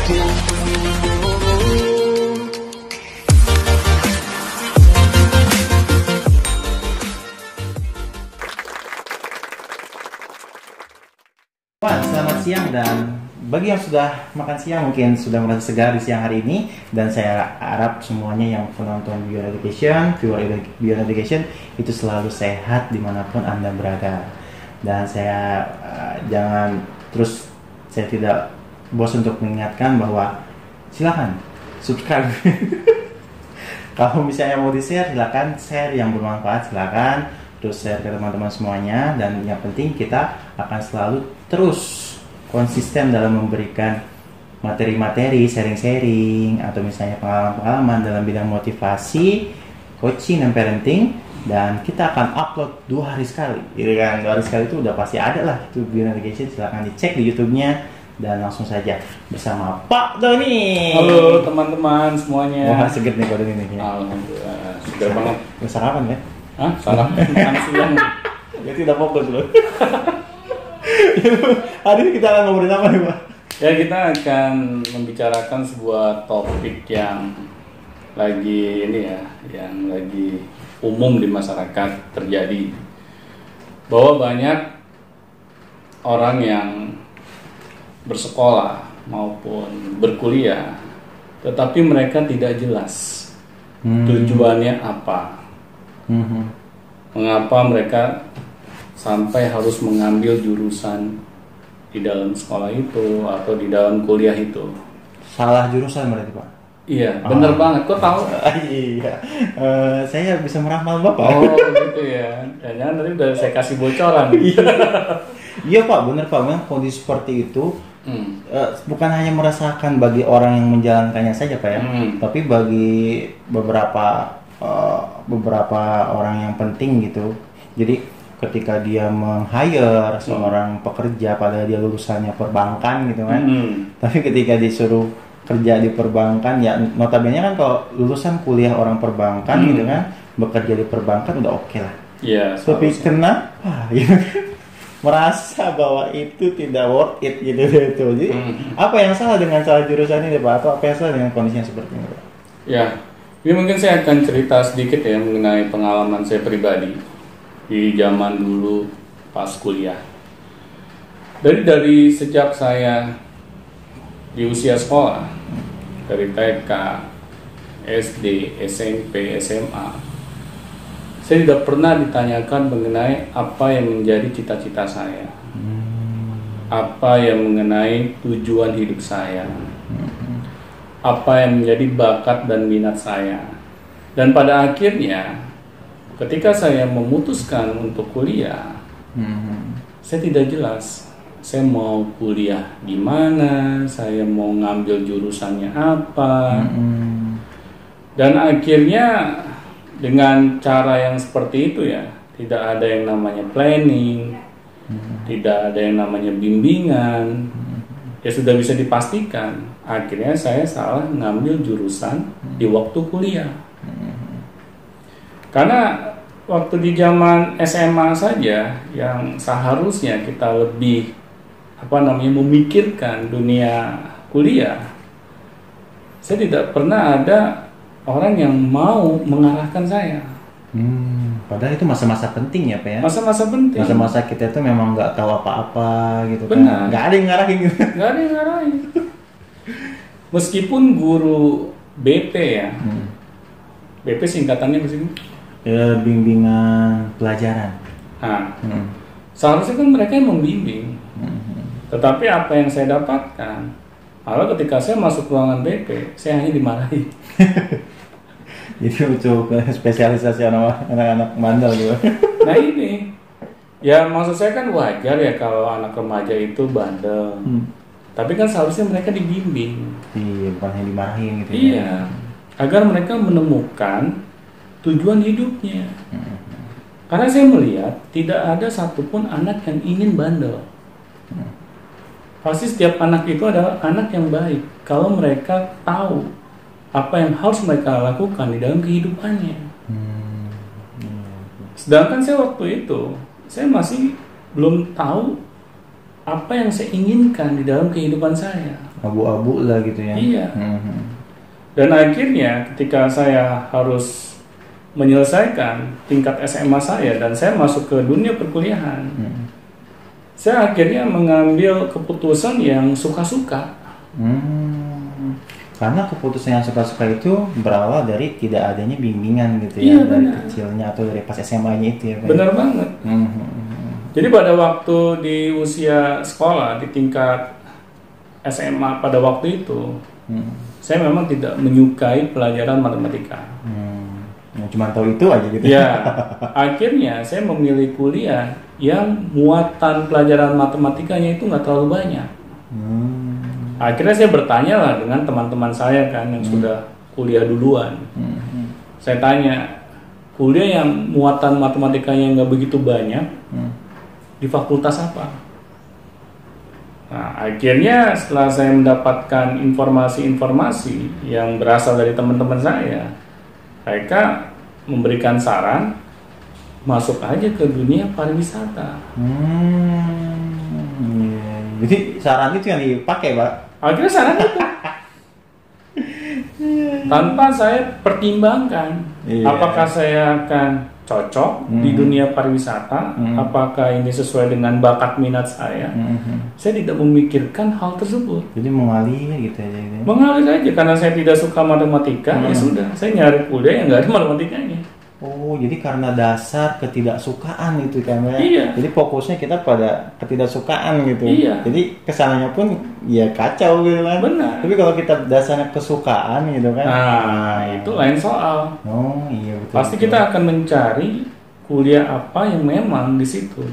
Selamat siang, dan bagi yang sudah makan siang mungkin sudah merasa segar di siang hari ini, dan saya harap semuanya yang penonton Beyond Education, viewer Beyond Education itu selalu sehat dimanapun Anda berada. Dan saya saya tidak bosan untuk mengingatkan bahwa silakan subscribe. Kalau misalnya mau di-share, silakan share yang bermanfaat, silakan terus share ke teman-teman semuanya. Dan yang penting kita akan selalu terus konsisten dalam memberikan materi-materi, sharing-sharing, atau misalnya pengalaman-pengalaman dalam bidang motivasi, coaching, dan parenting. Dan kita akan upload 2 hari sekali, gitu kan? 2 hari sekali itu udah pasti ada lah, itu Beyond Education. Silahkan dicek di YouTube-nya, dan langsung saja bersama Pak Doni. Halo teman-teman semuanya. Wah, seger nih Pak Doni nih. Alhamdulillah, seger banget. Sarapan kan? Hah? Sarapan siang. Ya tidak fokus loh. Hari ini kita akan ngobrolin apa nih Pak? Ya, kita akan membicarakan sebuah topik yang lagi yang lagi umum di masyarakat terjadi, bahwa banyak orang yang bersekolah maupun berkuliah, tetapi mereka tidak jelas tujuannya apa, mengapa mereka sampai harus mengambil jurusan di dalam sekolah itu atau di dalam kuliah itu. Salah jurusan berarti Pak? Iya, bener banget. Kok tahu? Iya, saya bisa meramal Bapak. Oh gitu ya. Jangan tadi udah saya kasih bocoran. Iya Pak, bener Pak. Memang kondisi seperti itu bukan hanya merasakan bagi orang yang menjalankannya saja Pak ya, tapi bagi beberapa orang yang penting gitu. Jadi ketika dia meng-hire seorang pekerja padahal dia lulusannya perbankan gitu kan, tapi ketika disuruh kerja di perbankan, ya notabene kan kalau lulusan kuliah orang perbankan gitu kan, bekerja di perbankan udah oke lah. Iya. Tapi kenapa ya, merasa bahwa itu tidak worth it gitu. Jadi apa yang salah dengan salah jurusan ini Pak, atau apa yang salah dengan kondisinya seperti ini Pak? Ya, ini mungkin saya akan cerita sedikit ya mengenai pengalaman saya pribadi di zaman dulu pas kuliah. Dari sejak saya di usia sekolah, dari TK, SD, SMP, SMA, saya tidak pernah ditanyakan mengenai apa yang menjadi cita-cita saya, apa yang mengenai tujuan hidup saya, apa yang menjadi bakat dan minat saya. Dan pada akhirnya ketika saya memutuskan untuk kuliah, saya tidak jelas saya mau kuliah di mana, saya mau ngambil jurusannya apa. Dan akhirnya dengan cara yang seperti itu ya, tidak ada yang namanya planning, tidak ada yang namanya bimbingan. Ya sudah bisa dipastikan, akhirnya saya salah ngambil jurusan di waktu kuliah. Karena waktu di zaman SMA saja yang seharusnya kita lebih memikirkan dunia kuliah, saya tidak pernah ada orang yang mau mengarahkan saya. Padahal itu masa-masa penting ya Pak ya? Masa-masa penting. Masa-masa kita itu memang nggak tahu apa-apa gitu. Benar. Kan? Nggak ada yang ngarahin gitu. Nggak ada yang ngarahin. Meskipun guru BP ya, BP singkatannya apa sih? Bimbingan pelajaran. Seharusnya kan mereka yang membimbing. Tetapi apa yang saya dapatkan, malah ketika saya masuk ruangan BP, saya hanya dimarahi. Jadi untuk spesialisasi anak-anak bandel gitu. Nah ini, ya maksud saya kan wajar ya kalau anak remaja itu bandel. Tapi kan seharusnya mereka dibimbing. Iya, bukan hanya dimarahin gitu. Iya, agar mereka menemukan tujuan hidupnya. Karena saya melihat tidak ada satupun anak yang ingin bandel. Pasti setiap anak itu adalah anak yang baik kalau mereka tahu apa yang harus mereka lakukan di dalam kehidupannya. Sedangkan saya waktu itu, saya masih belum tahu apa yang saya inginkan di dalam kehidupan saya. abu-abu lah gitu ya. Iya. Dan akhirnya ketika saya harus menyelesaikan tingkat SMA saya dan saya masuk ke dunia perkuliahan, saya akhirnya mengambil keputusan yang suka-suka. Karena keputusan yang suka-suka itu berawal dari tidak adanya bimbingan gitu Iya, ya, dari benar. kecilnya atau dari pas SMA-nya itu ya Pak. Benar banget. Jadi pada waktu di usia sekolah di tingkat SMA pada waktu itu, saya memang tidak menyukai pelajaran matematika. Cuma tahu itu aja gitu. Ya, akhirnya saya memilih kuliah yang muatan pelajaran matematikanya itu nggak terlalu banyak. Akhirnya saya bertanya lah dengan teman-teman saya kan yang sudah kuliah duluan. Saya tanya, kuliah yang muatan matematikanya nggak begitu banyak, di fakultas apa? Nah, akhirnya setelah saya mendapatkan informasi-informasi yang berasal dari teman-teman saya, mereka memberikan saran, masuk aja ke dunia pariwisata. Jadi saran itu yang dipakai Pak? Akhirnya saran itu. Tanpa saya pertimbangkan, apakah saya akan cocok di dunia pariwisata, apakah ini sesuai dengan bakat minat saya. Saya tidak memikirkan hal tersebut. Jadi mengalir gitu aja gitu. Mengalir aja karena saya tidak suka matematika, ya sudah, saya nyari kuliah yang nggak ada matematikanya. Oh, jadi karena dasar ketidaksukaan itu kan ya. Iya. Jadi fokusnya kita pada ketidaksukaan gitu. Iya. Jadi kesananya pun ya kacau gitu kan. Benar. Tapi kalau kita dasarnya kesukaan gitu kan. Nah, itu lain soal. Oh, iya betul. Pasti kita akan mencari kuliah apa yang memang di situ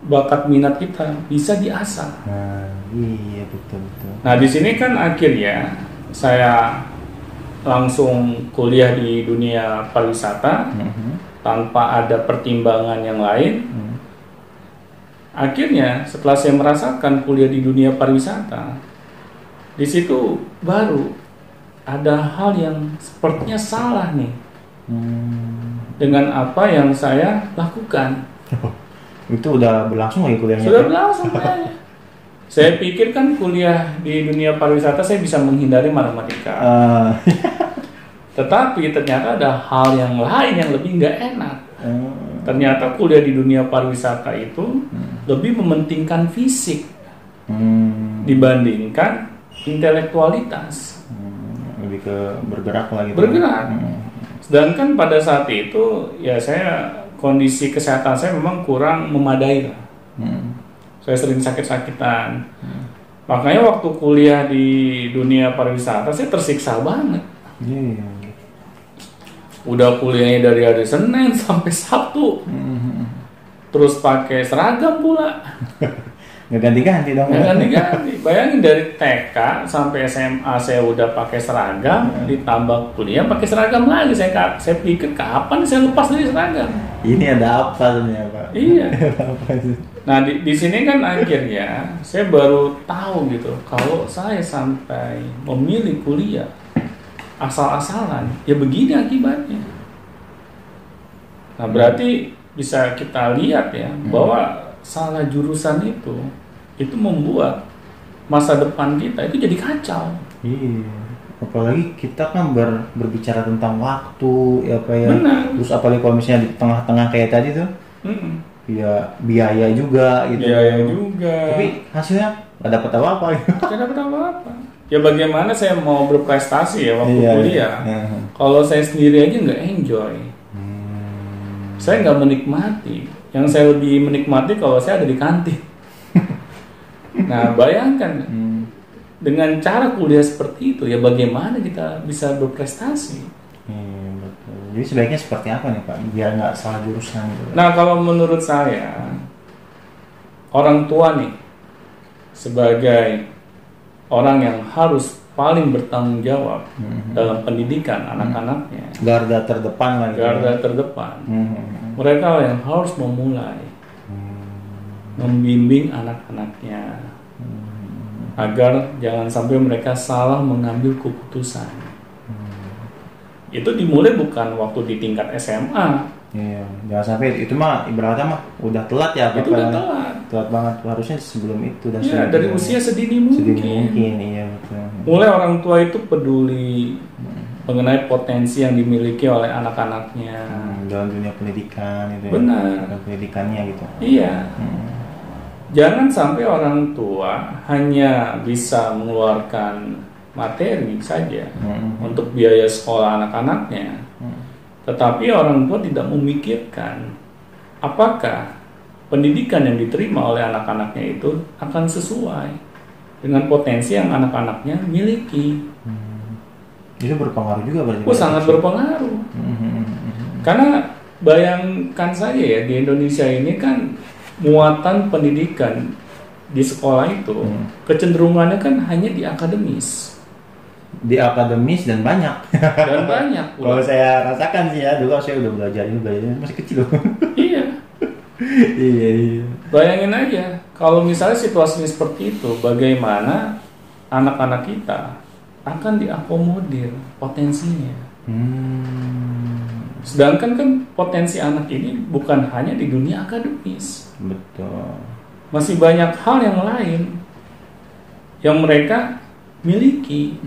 bakat minat kita bisa diasah. Nah, iya betul. Nah, di sini kan akhirnya saya langsung kuliah di dunia pariwisata tanpa ada pertimbangan yang lain. Akhirnya setelah saya merasakan kuliah di dunia pariwisata, di situ baru ada hal yang sepertinya salah nih dengan apa yang saya lakukan. Itu udah berlangsung lagi kuliahnya? Sudah berlangsung kayaknya. Saya pikir kan kuliah di dunia pariwisata saya bisa menghindari matematika. Tetapi ternyata ada hal yang lain yang lebih nggak enak. Ternyata kuliah di dunia pariwisata itu lebih mementingkan fisik dibandingkan intelektualitas. Lebih ke bergerak lah gitu. Bergerak. Sedangkan pada saat itu ya kondisi kesehatan saya memang kurang memadai lah. Saya sering sakit-sakitan. Makanya waktu kuliah di dunia pariwisata saya tersiksa banget. Udah kuliahnya dari hari Senin sampai Sabtu. Terus pakai seragam pula. Nggak ganti-ganti dong. Nggak ganti-ganti. Bayangin dari TK sampai SMA saya udah pakai seragam, ditambah kuliah pakai seragam lagi. Saya pikir kapan saya lepas dari seragam? Ini ada apa sebenarnya Pak? Iya. Ada apa sih? Nah di sini kan akhirnya saya baru tahu gitu kalau saya sampai memilih kuliah asal-asalan, ya begini akibatnya. Nah berarti bisa kita lihat ya bahwa salah jurusan itu membuat masa depan kita itu jadi kacau. Iya. Apalagi kita kan berbicara tentang waktu ya Pak ya. Benar. Terus apalagi kalau misalnya di tengah-tengah kayak tadi tuh. Ya biaya juga gitu. Biaya juga. Tapi hasilnya nggak dapat apa-apa gitu. Nggak dapat apa-apa. Ya bagaimana saya mau berprestasi ya waktu kuliah. Kalau saya sendiri aja nggak enjoy. Saya nggak menikmati. Yang saya lebih menikmati kalau saya ada di kantin. Nah bayangkan dengan cara kuliah seperti itu ya bagaimana kita bisa berprestasi. Betul. Jadi sebaiknya seperti apa nih Pak biar nggak salah jurusan gitu. Nah kalau menurut saya orang tua nih sebagai orang yang harus paling bertanggung jawab dalam pendidikan anak-anaknya, garda terdepan lah gitu. garda terdepan, mereka yang harus memulai membimbing anak-anaknya agar jangan sampai mereka salah mengambil keputusan. Itu dimulai bukan waktu di tingkat SMA. Iya, jangan sampai itu mah ibaratnya mah udah telat ya. Itu udah telat. telat banget tuh, harusnya sebelum itu dan Ya, dari usia sedini mungkin. Iya betul. Mulai orang tua itu peduli mengenai potensi yang dimiliki oleh anak-anaknya. Dalam dunia pendidikan itu. Benar. Ya, pendidikannya gitu. Iya. Jangan sampai orang tua hanya bisa mengeluarkan materi saja untuk biaya sekolah anak-anaknya, tetapi orang tua tidak memikirkan apakah pendidikan yang diterima oleh anak-anaknya itu akan sesuai dengan potensi yang anak-anaknya miliki. Itu berpengaruh juga berarti. Sangat berpengaruh. Karena bayangkan saja ya, di Indonesia ini kan muatan pendidikan di sekolah itu kecenderungannya kan hanya di akademis. Di akademis dan banyak. Dan banyak. Kalau saya rasakan sih ya, dulu saya udah belajar masih kecil loh. Iya. Iya. Bayangin aja, kalau misalnya situasinya seperti itu, bagaimana anak-anak kita akan diakomodir potensinya. Sedangkan kan potensi anak ini bukan hanya di dunia akademis. Betul. Masih banyak hal yang lain yang mereka miliki.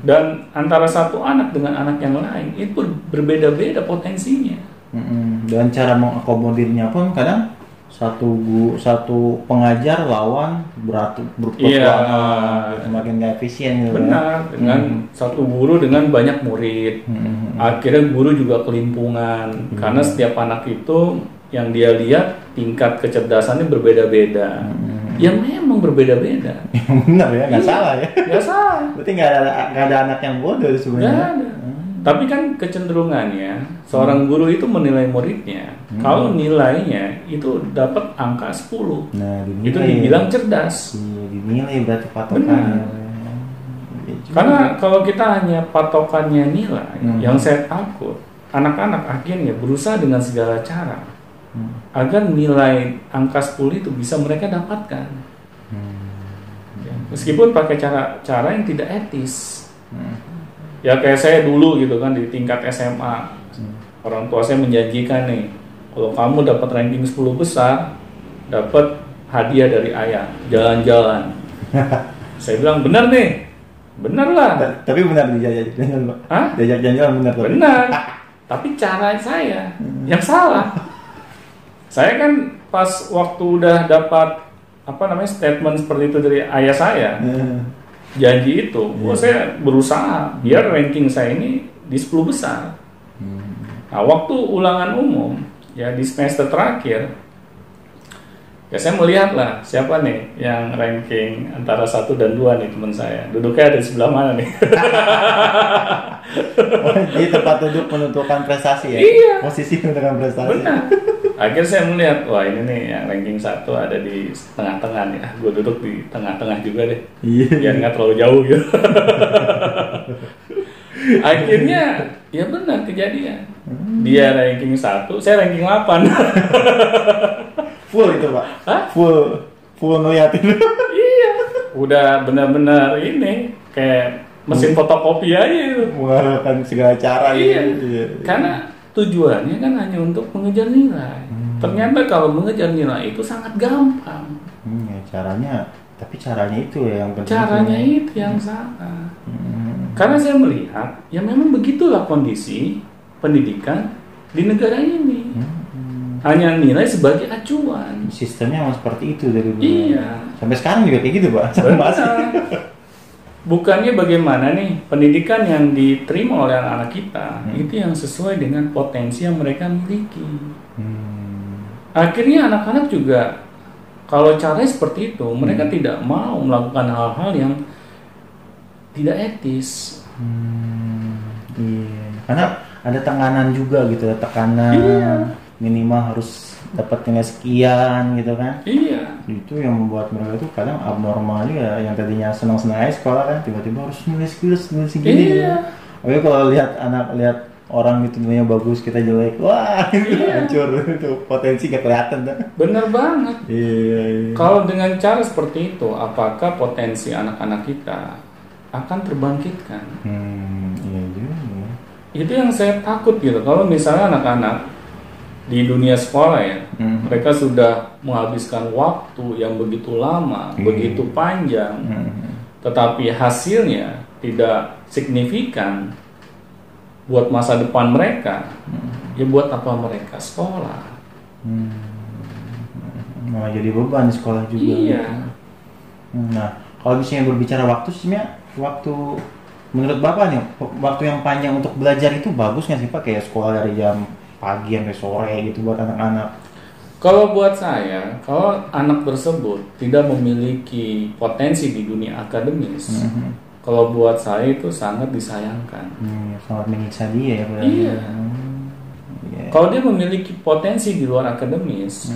Dan antara satu anak dengan anak yang lain itu berbeda-beda potensinya. Dan cara mengakomodirnya pun kadang satu pengajar lawan berpetualangan, semakin gak efisien gitu. Benar, dengan satu guru dengan banyak murid. Akhirnya guru juga kelimpungan karena setiap anak itu yang dia lihat tingkat kecerdasannya berbeda-beda. Ya memang berbeda-beda. Benar ya, nggak salah ya. Nggak salah. Berarti nggak ada anak yang bodoh sebenarnya. Nggak ada. Tapi kan kecenderungannya seorang guru itu menilai muridnya. Kalau nilainya itu dapat angka 10. Nah, itu dibilang cerdas. Iya, dinilai berarti patokannya. Karena kalau kita hanya patokannya nilai, yang saya takut anak-anak akhirnya berusaha dengan segala cara agar nilai angka 10 itu bisa mereka dapatkan. Ya, meskipun pakai cara yang tidak etis. Ya kayak saya dulu gitu kan di tingkat SMA. Orang tua saya menjanjikan nih, kalau kamu dapat ranking 10 besar, dapat hadiah dari ayah, jalan-jalan. Saya bilang benar nih. Benar lah. Tapi benar dijajak jalan, Pak. Hah? Jajak jalan benar, Pak. Benar. Tapi cara saya yang salah. Saya kan pas waktu udah dapat statement seperti itu dari ayah saya, janji itu, saya berusaha biar ranking saya ini di 10 besar. Nah, waktu ulangan umum ya di semester terakhir, ya saya melihat lah siapa nih yang ranking antara 1 dan 2 nih teman saya. Duduknya ada di sebelah mana nih? Di tempat duduk menentukan prestasi ya? Iya. Posisi menentukan prestasi. Benar. Akhirnya saya melihat, wah ini nih yang ranking 1 ada di tengah-tengah nih. Gue duduk di tengah-tengah juga deh. Iya. Biar nggak terlalu jauh gitu. Akhirnya, ya benar kejadian. Dia ranking 1, saya ranking 8. Full itu, Pak? Hah? Full ngeliatin. Iya. Udah benar-benar ini, kayak mesin fotokopi aja itu. Menggunakan segala cara. Iya. Gitu. Karena tujuannya kan hanya untuk mengejar nilai. Ternyata kalau mengejar nilai itu sangat gampang. Ya, caranya itu ya yang penting. Caranya itu yang salah. Karena saya melihat, ya memang begitulah kondisi pendidikan di negara ini. Hanya nilai sebagai acuan. Sistemnya memang seperti itu dari dulu. Iya. Sampai sekarang juga kayak gitu, Pak. Bukannya bagaimana nih pendidikan yang diterima oleh anak-anak kita itu yang sesuai dengan potensi yang mereka miliki. Akhirnya anak-anak juga kalau caranya seperti itu, mereka tidak mau melakukan hal-hal yang tidak etis. Iya. Karena ada tekanan juga gitu, ada tekanan. Iya. Minimal harus dapat nilai sekian gitu kan. Iya. Itu yang membuat mereka itu kadang abnormal juga. Yang tadinya senang-senang aja sekolah kan, tiba-tiba harus nilai segini. Iya. Tapi kalau lihat orang gitu nilainya bagus, kita jelek, wah hancur, itu potensi gak kelihatan tuh. Bener banget. Iya. Kalau dengan cara seperti itu, apakah potensi anak-anak kita akan terbangkitkan? Iya juga. Itu yang saya takut gitu. Kalau misalnya anak-anak di dunia sekolah ya, Mereka sudah menghabiskan waktu yang begitu lama, begitu panjang, tetapi hasilnya tidak signifikan buat masa depan mereka. Ya buat apa mereka sekolah? Malah jadi beban di sekolah juga. Iya. Nah, kalau misalnya berbicara waktu, sebenarnya waktu menurut Bapak nih, waktu yang panjang untuk belajar itu bagus nggak sih Pak? Kayak sekolah dari jam pagi sampai sore gitu buat anak-anak. Kalau buat saya, kalau anak tersebut tidak memiliki potensi di dunia akademis, kalau buat saya itu sangat disayangkan. Sangat menyiksa dia ya Pak. Iya. Kalau dia memiliki potensi di luar akademis,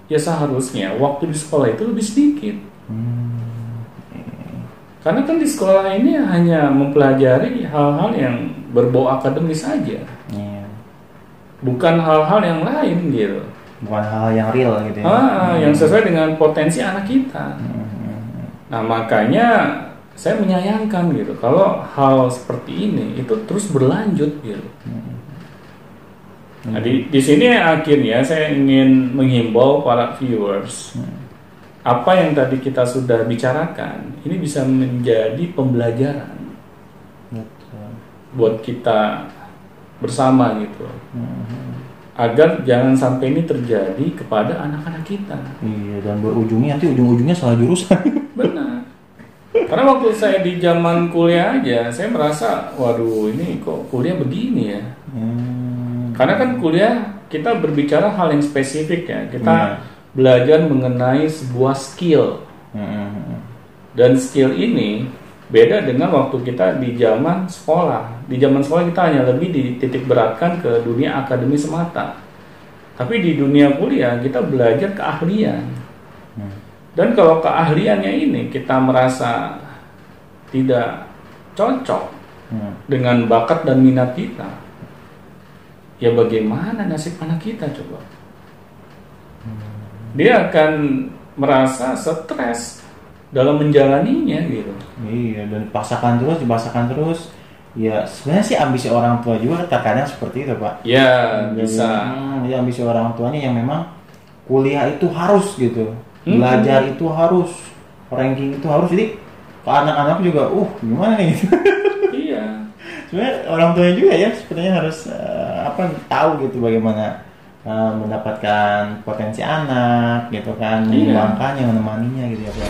ya seharusnya waktu di sekolah itu lebih sedikit. Karena kan di sekolah ini hanya mempelajari hal-hal yang berbau akademis saja, bukan hal-hal yang lain gitu. Bukan hal yang real gitu ya. Yang sesuai dengan potensi anak kita. Nah makanya saya menyayangkan gitu kalau hal seperti ini itu terus berlanjut gitu. Nah, di sini akhirnya saya ingin menghimbau para viewers, apa yang tadi kita sudah bicarakan ini bisa menjadi pembelajaran buat kita bersama gitu, agar jangan sampai ini terjadi kepada anak-anak kita. Iya, dan berujungnya nanti ujung-ujungnya salah jurusan. Benar. Karena waktu saya di zaman kuliah aja, saya merasa, waduh ini kok kuliah begini ya. Karena kan kuliah kita berbicara hal yang spesifik ya, kita belajar mengenai sebuah skill. Dan skill ini beda dengan waktu kita di zaman sekolah. Di zaman sekolah kita hanya lebih dititik beratkan ke dunia akademis semata. Tapi di dunia kuliah kita belajar keahlian. Dan kalau keahliannya ini kita merasa tidak cocok dengan bakat dan minat kita, ya bagaimana nasib anak kita coba? Dia akan merasa stres dalam menjalaninya gitu. Iya, dan dipaksakan terus. Ya sebenarnya sih ambisi orang tua juga terkadang seperti itu Pak. Ya bisa. Ya ambisi orang tuanya yang memang kuliah itu harus gitu, belajar itu harus, ranking itu harus. Jadi ke anak-anak juga, gimana nih? Iya. Sebenarnya orang tuanya juga ya sebenarnya harus tahu gitu bagaimana mendapatkan potensi anak gitu kan, mengembangkannya, menemaninya gitu ya Pak.